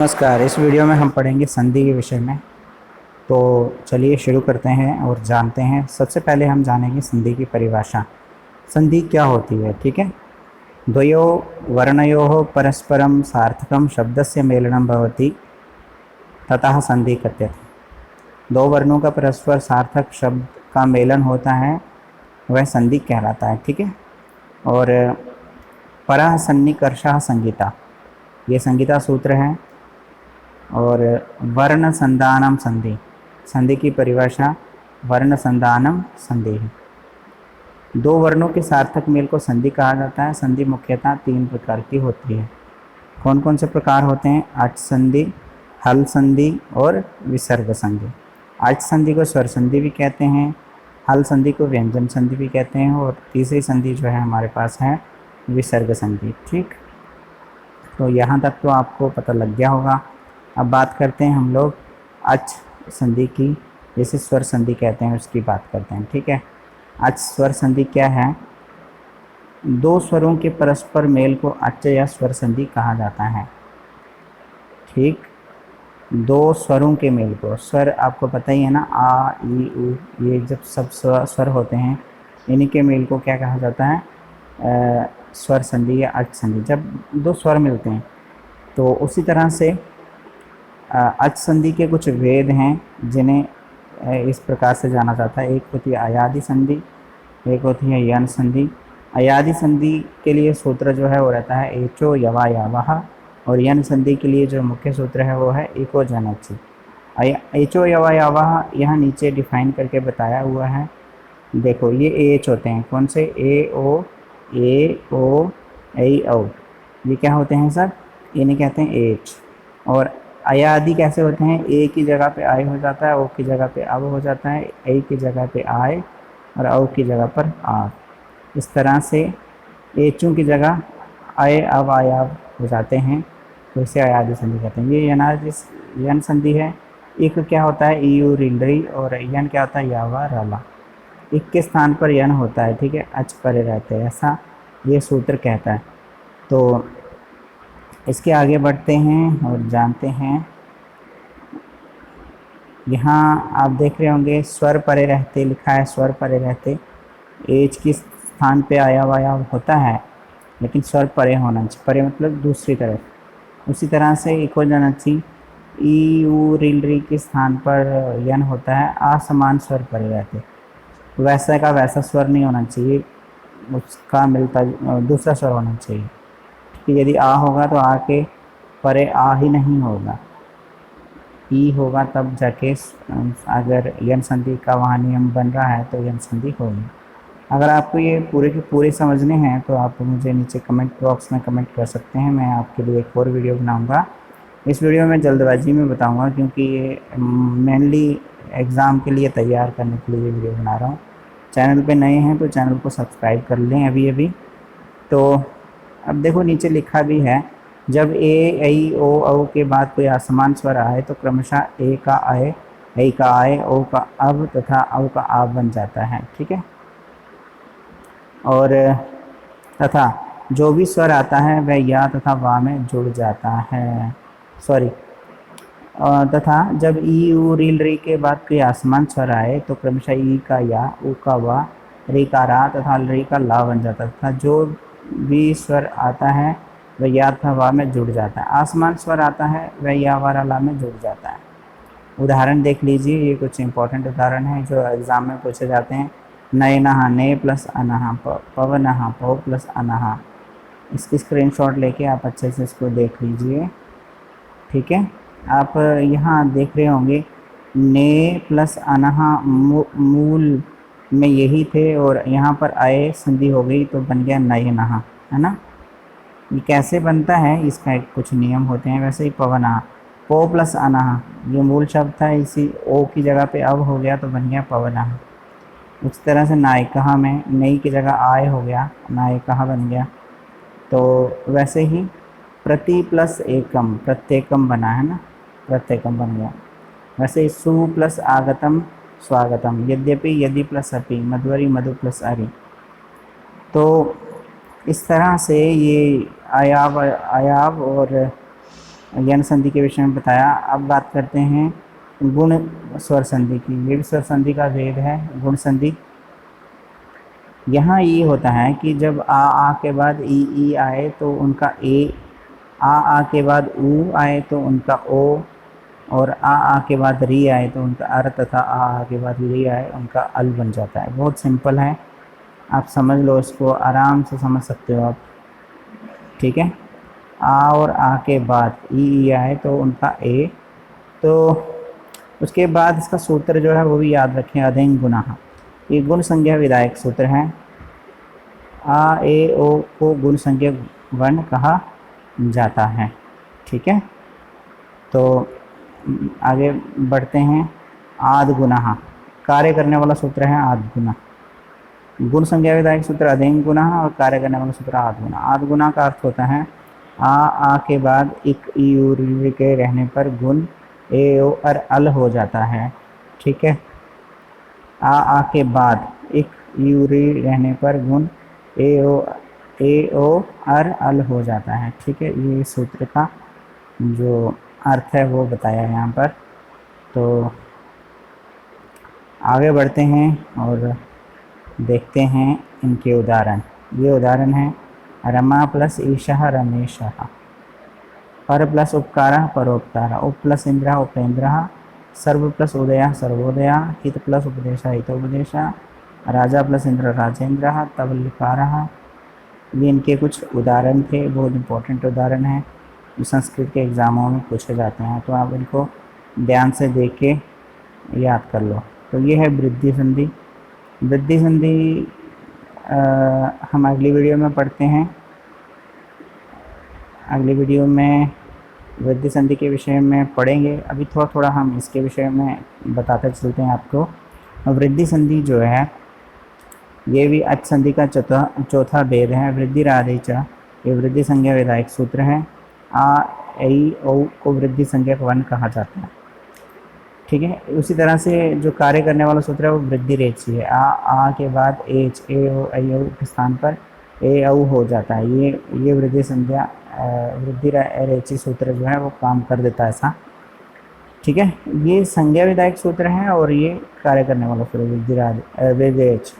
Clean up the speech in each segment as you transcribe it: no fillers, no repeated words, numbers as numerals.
नमस्कार। इस वीडियो में हम पढ़ेंगे संधि के विषय में। तो चलिए शुरू करते हैं और जानते हैं। सबसे पहले हम जानेंगे संधि की परिभाषा। संधि क्या होती है, ठीक है। द्वयो वर्णयोः परस्परं सार्थकं शब्दस्य मेलनं भवति ततः संधि कथ्यते। दो वर्णों का परस्पर सार्थक शब्द का मेलन होता है, वह संधि कहलाता है, ठीक है। और परः सन्निकर्षः संहिता, ये संहिता सूत्र है। और वर्ण संधानम संधि, संधि की परिभाषा वर्ण संधानम संधि है। दो वर्णों के सार्थक मेल को संधि कहा जाता है। संधि मुख्यतः तीन प्रकार की होती है। कौन कौन से प्रकार होते हैं? अच संधि, हल संधि और विसर्ग संधि। अच संधि को स्वर संधि भी कहते हैं, हल संधि को व्यंजन संधि भी कहते हैं, और तीसरी संधि जो है हमारे पास है विसर्ग संधि, ठीक। तो यहाँ तक तो आपको पता लग गया होगा। अब बात करते हैं हम लोग अच संधि की, जिसे स्वर संधि कहते हैं, उसकी बात करते हैं, ठीक है। अच स्वर संधि क्या है? दो स्वरों के परस्पर मेल को अच या स्वर संधि कहा जाता है, ठीक। दो स्वरों के मेल को, स्वर आपको पता ही है ना, आ ई उ, ये जब सब स्वर होते हैं, इन्हीं के मेल को क्या कहा जाता है? स्वर संधि या अच संधि। जब दो स्वर मिलते हैं तो उसी तरह से अच संधि के कुछ वेद हैं जिन्हें इस प्रकार से जाना जाता है। एक होती है अयादि संधि, एक होती है यन संधि। अयादि संधि के लिए सूत्र जो है वो रहता है एचो यवा यावः, और यन संधि के लिए जो मुख्य सूत्र है वो है एको जनचि। एचो यवा यावः यहाँ नीचे डिफाइन करके बताया हुआ है। देखो ये एच होते हैं, कौन से? ए ओ ऐ औ, ये क्या होते हैं सर? इन्हें कहते हैं एच। और अयादि कैसे होते हैं? ए की जगह पे आई हो जाता है, ओ की जगह पे अब हो जाता है, ए की जगह पे आए और औ की जगह पर आ। इस तरह से एचों की जगह आए अब आयाब हो जाते हैं, तो इसे अयादि संधि कहते हैं। ये यन संधि है। इक क्या होता है? ईयू रिलरी, और यन क्या होता है? यावा राला। इक के स्थान पर यन होता है, ठीक है, अच परे रहते हैं, ऐसा ये सूत्र कहता है। तो इसके आगे बढ़ते हैं और जानते हैं। यहाँ आप देख रहे होंगे स्वर परे रहते लिखा है, स्वर परे रहते। एच के स्थान पे आया वाया होता है, लेकिन स्वर परे होना चाहिए। परे मतलब दूसरी तरफ। उसी तरह से इको जनची, ई उ रिल री के स्थान पर यन होता है, असमान स्वर परे रहते। वैसा का वैसा स्वर नहीं होना चाहिए, उसका मिलता दूसरा स्वर होना चाहिए, ठीक है। यदि आ होगा तो आ के परे आ ही नहीं होगा, ई होगा तब जाके अगर यन संधि का वहाँ नियम बन रहा है तो यन संधि होगी। अगर आपको ये पूरे के पूरे समझने हैं तो आप मुझे नीचे कमेंट बॉक्स में कमेंट कर सकते हैं। मैं आपके लिए एक और वीडियो बनाऊंगा। इस वीडियो में जल्दबाजी में बताऊंगा, क्योंकि ये मेनली एग्ज़ाम के लिए तैयार करने के लिए ये वीडियो बना रहा हूँ। चैनल पे नए हैं तो चैनल को सब्सक्राइब कर लें अभी अभी। तो अब देखो नीचे लिखा भी है, जब ए ऐ ओ औ के बाद कोई असमान स्वर आए तो क्रमशः ए का आए, ऐ का आए, ओ का अब तथा औ का आप बन जाता है, ठीक है। और तथा जो भी स्वर आता है वह या तथा वा में जुड़ जाता है, सॉरी। तथा जब ई उ रील री के बाद कोई आसमान स्वर आए तो क्रमशः ई का या, उ का वा, री का रा तथा री का ला बन जाता है, तथा जो भी स्वर आता है वह या तथा वा में जुड़ जाता है। आसमान स्वर आता है वह या वा ला में जुड़ जाता है। उदाहरण देख लीजिए, ये कुछ इंपॉर्टेंट उदाहरण हैं जो एग्ज़ाम में पूछे जाते हैं। नए नहा ने प्लस अनहा, पव नहा पव प्लस अनहा। इसकी स्क्रीनशॉट लेके आप अच्छे से इसको देख लीजिए, ठीक है। आप यहाँ देख रहे होंगे ने प्लस अनहा मूल में यही थे, और यहाँ पर आए संधि हो गई तो बन गया नए नहा, है ना। ये कैसे बनता है, इसका एक कुछ नियम होते हैं। वैसे ही पवनहा, पो प्लस अनहा, ये मूल शब्द था, इसी ओ की जगह पे अब हो गया तो बन गया पवनहा। उस तरह से नायिका में नई की जगह आय हो गया, नायिका बन गया। तो वैसे ही प्रति प्लस एकम, प्रत्येकम बना है ना, प्रत्येकम बन गया। वैसे ही सु प्लस आगतम स्वागतम, यद्यपि यदि प्लस अपि, मधुवरी मधु प्लस अरि। तो इस तरह से ये आयाव और यण संधि के विषय में बताया। अब बात करते हैं गुण स्वर संधि की। ये भी स्वर संधि का भेद है। गुण संधि यहाँ ये होता है कि जब आ के बाद ई आए तो उनका ए, आ के बाद ऊ आए तो उनका ओ, और आ के बाद री आए तो उनका अर, तथा आ के बाद री आए उनका अल बन जाता है। बहुत सिंपल है, आप समझ लो, इसको आराम से समझ सकते हो आप। ठीक है, आ और आ के बाद ई आए तो उनका ए, तो उसके बाद इसका सूत्र जो है वो भी याद रखें, अधेंग गुणः। ये गुण संज्ञा विधायक सूत्र है। आ ए ओ को गुण संज्ञक वर्ण कहा जाता है। ठीक है, तो आगे बढ़ते हैं। आद गुणः, कार्य करने वाला सूत्र है आद गुना। गुण संज्ञा विधायक सूत्र अधेंग गुना और कार्य करने वाला सूत्र आद गुना। आद गुना का अर्थ होता है आ के बाद इक ई उ री के रहने पर गुण ए ओ अर अल हो जाता है। ठीक है, आ के बाद इक ई उ री रहने पर गुण ए ओ अर अल हो जाता है। ठीक है, ये सूत्र का जो अर्थ है वो बताया यहाँ पर। तो आगे बढ़ते हैं और देखते हैं इनके उदाहरण। ये उदाहरण है रमा प्लस ईशः रमेशः, पर प्लस उपकारः परोपकारः, उप प्लस इंद्रः उपेन्द्रः, सर्व प्लस उदयः सर्वोदयः, हित प्लस उपदेशः हितोपदेशः, राजा प्लस इंद्र राजेंद्रः, तवल्लिकारः। ये इनके कुछ उदाहरण थे, बहुत इंपॉर्टेंट उदाहरण है, जो संस्कृत के एग्ज़ामों में पूछे जाते हैं, तो आप इनको ध्यान से देख के याद कर लो। तो ये है वृद्धि संधि। वृद्धि संधि हम अगली वीडियो में पढ़ते हैं। अगली वीडियो में वृद्धि संधि के विषय में पढ़ेंगे। अभी थोड़ा थोड़ा हम इसके विषय में बताते चलते हैं आपको। वृद्धि संधि जो है ये भी अच संधि का चौथा भेद है। वृद्धि राधे च, ये वृद्धि संज्ञा विधायक सूत्र है। आ ए ओ को वृद्धि संज्ञक वर्ण कहा जाता है। ठीक है, उसी तरह से जो कार्य करने वाला सूत्र है वो वृद्धि रेची है। आ के बाद एच ए ओ आई ओ के स्थान पर ए औ हो जाता है। ये वृद्धि संज्ञा वृद्धि रेची सूत्र जो है वो काम कर देता है ऐसा। ठीक है, ये संज्ञा विधायक सूत्र है और ये कार्य करने वाला सूत्र वृद्धि रेच।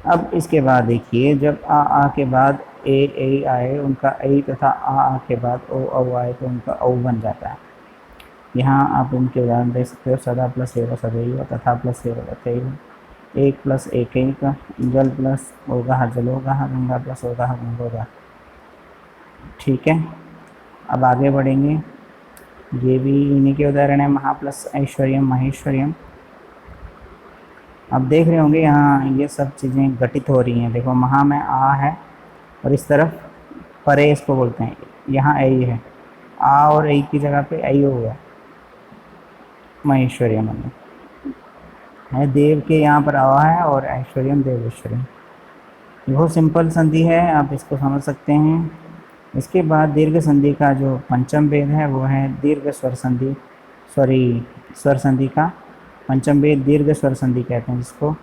अब इसके बाद देखिए, जब आ के बाद ए आए उनका ए, तथा आ के बाद ओ औ आए तो उनका औ बन जाता है। यहाँ आप इनके उदाहरण देख सकते हो। सदा प्लस एव सदैव, तथा प्लस एव तथैव, एक प्लस एक, जल प्लस ओगा जलोगा, गंगा प्लस ओगा गंगोगा। ठीक है, अब आगे बढ़ेंगे। ये भी इन्हीं के उदाहरण है। महा प्लस ऐश्वर्यम महेश्वर्यम। अब देख रहे होंगे यहाँ ये सब चीज़ें घटित हो रही हैं। देखो, महा में आ है और इस तरफ परे इसको बोलते हैं, यहाँ ऐ है। आ और ऐ की जगह पे ऐ हो गया महेश्वर्यम है। देव के यहाँ पर आ है और ऐश्वर्यम देवेश्वर्यम। बहुत सिंपल संधि है, आप इसको समझ सकते हैं। इसके बाद दीर्घ संधि का जो पंचम भेद है वो है दीर्घ स्वर संधि। स्वर संधि का पंचम भेद दीर्घ स्वर संधि कहते हैं जिसको।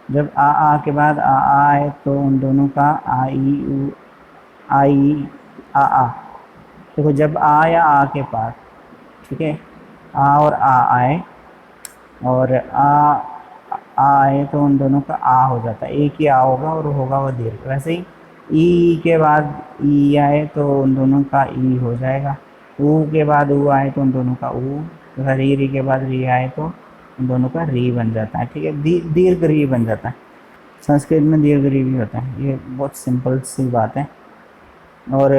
जब आ के बाद आ आए तो उन दोनों का आई आ। देखो, जब आ या आ के पास, ठीक है, आ और आ आए और आ आए तो उन दोनों का आ हो जाता है। एक ही आ होगा और होगा वह दीर्घ। वैसे ही ई के बाद ई आए तो उन दोनों का ई हो जाएगा। ऊ के बाद ऊ आए तो उन दोनों का ऊ, तथा री के बाद री आए तो उन दोनों का री बन जाता है। ठीक है, दीर्घ री बन जाता है। संस्कृत में दीर्घ री भी होता है। ये बहुत सिंपल सी बात है। और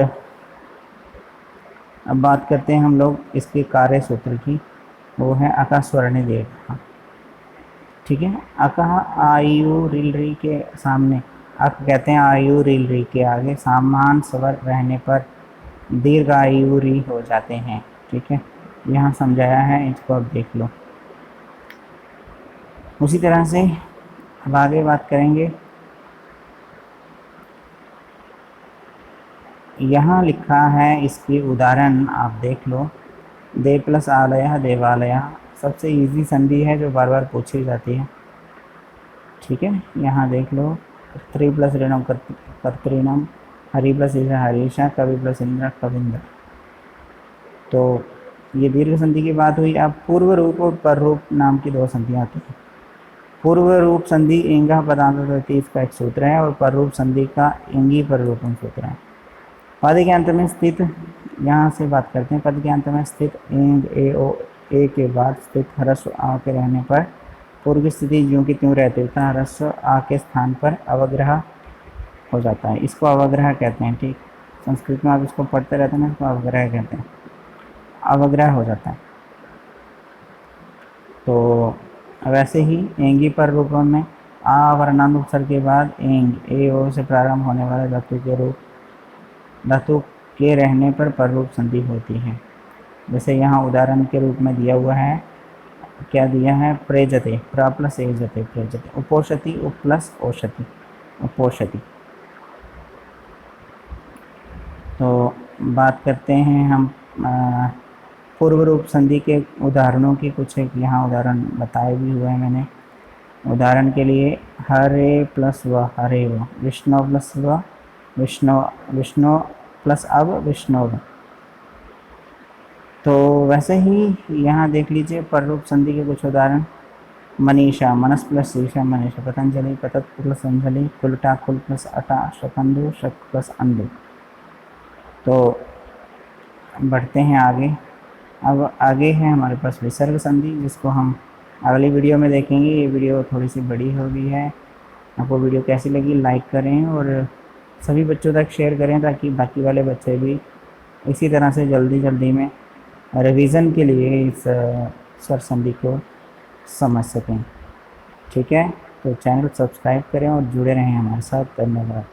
अब बात करते हैं हम लोग इसके कार्य सूत्र की। वो है अका स्वर्ण दीर्घ। ठीक है, अका आयु रिल री के सामने, अक कहते हैं आयु रिल री के आगे समान स्वर रहने पर दीर्घ आयु री हो जाते हैं। ठीक है, यहाँ समझाया है, इसको अब देख लो। उसी तरह से अब आगे बात करेंगे। यहाँ लिखा है इसके उदाहरण, आप देख लो। देव प्लस आलय देवालय सबसे इजी संधि है जो बार बार पूछी जाती है। ठीक है, यहाँ देख लो। कर्त्री प्लस ऋणम कर्तृणम, हरि प्लस ईशा हरीशा, कवि प्लस इंद्र कविंद्र। तो ये दीर्घ संधि की बात हुई। अब पूर्व रूप और पर रूप नाम की दो संधियाँ आती हैं। पूर्व रूप संधि एंगा पदांत का एक सूत्र है और पर रूप संधि का एंगी पर रूपम सूत्र है। पद के अंत में स्थित, यहाँ से बात करते हैं, पद के अंत में स्थित एंग ए ओ ए के बाद स्थित ह्रस्व आ के रहने पर पूर्व की स्थिति ज्यों की त्यों रहती है, ह्रस्व आ के स्थान पर अवग्रह हो जाता है। इसको अवग्रह कहते हैं। ठीक, संस्कृत में आप इसको पढ़ते रहते हैं ना, इसको अवग्रह कहते हैं, अवग्रह हो जाता है। तो वैसे ही एंगी पर रूपों में आ वर्णानुस्वर के बाद एंग ए ओ से प्रारंभ होने वाले धातु के रहने पर रूप संधि होती है। जैसे यहाँ उदाहरण के रूप में दिया हुआ है, क्या दिया है, प्रेजते, प्रा प्लस एजते प्रेजते, उपोषति, उप प्लस ओषति, उपोषति। तो बात करते हैं हम पूर्व रूप संधि के उदाहरणों की। कुछ एक यहाँ उदाहरण बताए भी हुए हैं मैंने। उदाहरण के लिए हरे प्लस व हरे व, विष्णु प्लस व विष्णु, विष्णु प्लस अब विष्णु। तो वैसे ही यहाँ देख लीजिए पर रूप संधि के कुछ उदाहरण। मनीषा, मनस प्लस ईशा मनीषा, पतंजलि, पतत प्लस अंजलि, कुलटा, कुल प्लस अटा, शकंदु, शक प्लस अंधु। तो बढ़ते हैं आगे। अब आगे है हमारे पास विसर्ग संधि, जिसको हम अगली वीडियो में देखेंगे। ये वीडियो थोड़ी सी बड़ी हो गई है। आपको वीडियो कैसी लगी लाइक करें और सभी बच्चों तक शेयर करें, ताकि बाकी वाले बच्चे भी इसी तरह से जल्दी जल्दी में रिवीजन के लिए इस स्वर संधि को समझ सकें। ठीक है, तो चैनल सब्सक्राइब करें और जुड़े रहें हमारे साथ। धन्यवाद।